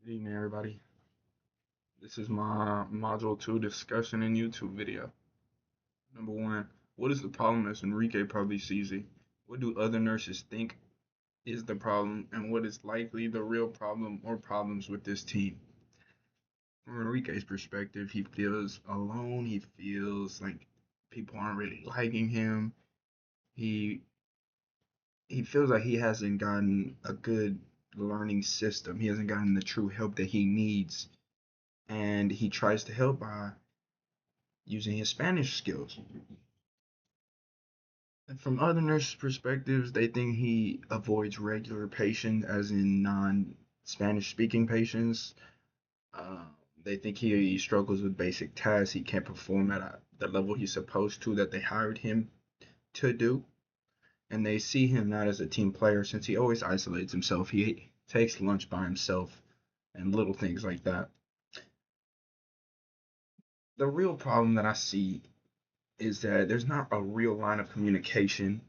Good evening, everybody. This is my Module 2 discussion and YouTube video. Number one, what is the problem as Enrique probably sees it? What do other nurses think is the problem, and what is likely the real problem or problems with this team? From Enrique's perspective, he feels alone. He feels like people aren't really liking him. He he feels like he hasn't gotten a good learning system. He hasn't gotten the true help that he needs, and he tries to help by using his Spanish skills. And from other nurses' perspectives, they think he avoids regular patients, as in non-Spanish speaking patients. Uh, they think he struggles with basic tasks. He can't perform at the level he's supposed to that they hired him to do. And they see him not as a team player since he always isolates himself. He takes lunch by himself and little things like that. The real problem that I see is that there's not a real line of communication.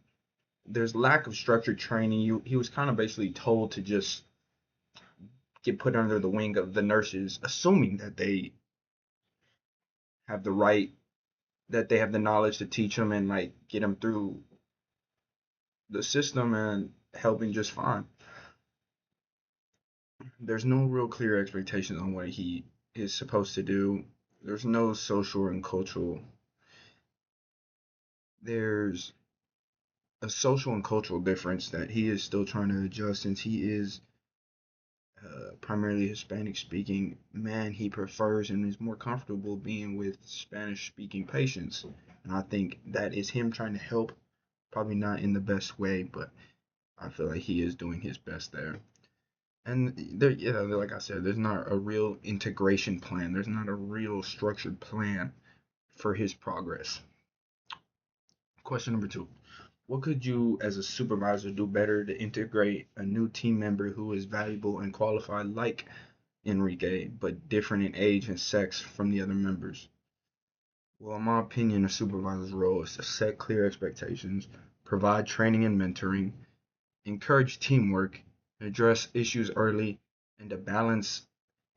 There's lack of structured training. He was kind of basically told to just get put under the wing of the nurses, assuming that they have the right, that they have the knowledge to teach him and like get him through the system and help him just fine. There's no real clear expectations on what he is supposed to do. There's no social and cultural. There's a social and cultural difference that he is still trying to adjust since he is primarily Hispanic speaking man. He prefers and is more comfortable being with Spanish speaking patients. And I think that is him trying to help, probably not in the best way, but I feel like he is doing his best there. And there, yeah, like I said, there's not a real integration plan. There's not a real structured plan for his progress. Question number two. What could you, as a supervisor, do better to integrate a new team member who is valuable and qualified, like Enrique, but different in age and sex from the other members? Well, in my opinion, a supervisor's role is to set clear expectations, provide training and mentoring, encourage teamwork, address issues early, and to balance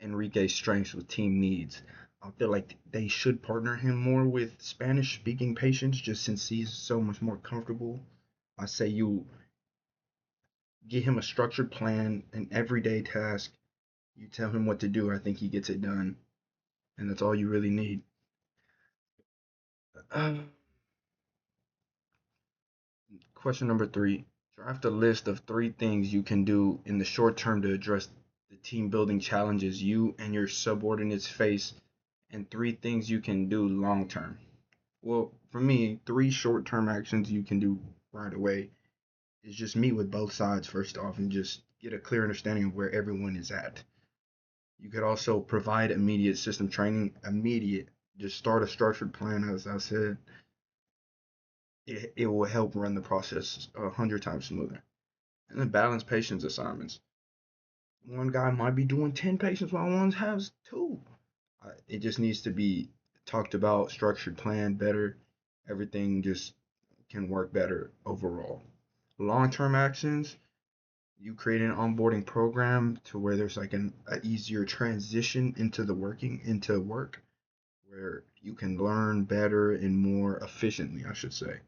Enrique's strengths with team needs. I feel like they should partner him more with Spanish speaking patients just since he's so much more comfortable. I say you get him a structured plan, an everyday task. You tell him what to do. I think he gets it done. And that's all you really need. Uh, Question number three. Draft a list of three things you can do in the short term to address the team building challenges you and your subordinates face, and three things you can do long term. Well, for me, three short term actions you can do right away is just meet with both sides first off and just get a clear understanding of where everyone is at. You could also provide immediate system training, immediate, just start a structured plan, as I said. It will help run the process 100 times smoother. And then balance patients assignments. One guy might be doing 10 patients while one has two. It just needs to be talked about, structured, planned better. Everything just can work better overall. Long-term actions, you create an onboarding program to where there's like an easier transition into work where you can learn better and more efficiently, I should say.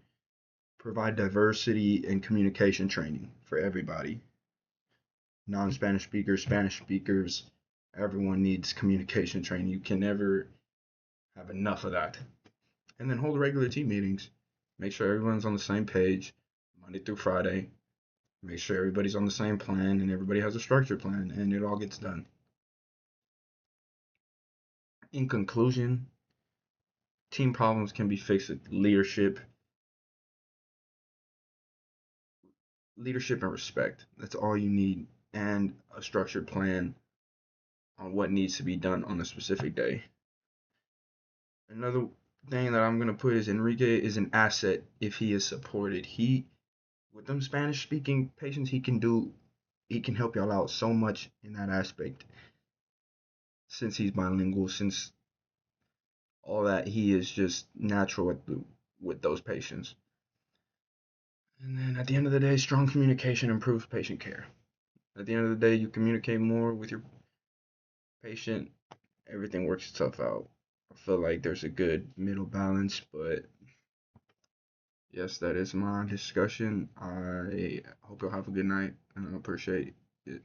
Provide diversity and communication training for everybody, non-Spanish speakers, Spanish speakers. Everyone needs communication training. You can never have enough of that. And then hold regular team meetings. Make sure everyone's on the same page, Monday through Friday. Make sure everybody's on the same plan and everybody has a structured plan and it all gets done. In conclusion, team problems can be fixed with leadership and respect. That's all you need, and a structured plan on what needs to be done on a specific day. Another thing that I'm gonna put is Enrique is an asset if he is supported. He with them Spanish speaking patients, he can help y'all out so much in that aspect since he's bilingual, since all that he is just natural with those patients. And then at the end of the day, strong communication improves patient care. At the end of the day, you communicate more with your patient, everything works itself out. I feel like there's a good middle balance, but yes, that is my discussion. I hope you'll have a good night, and I appreciate it.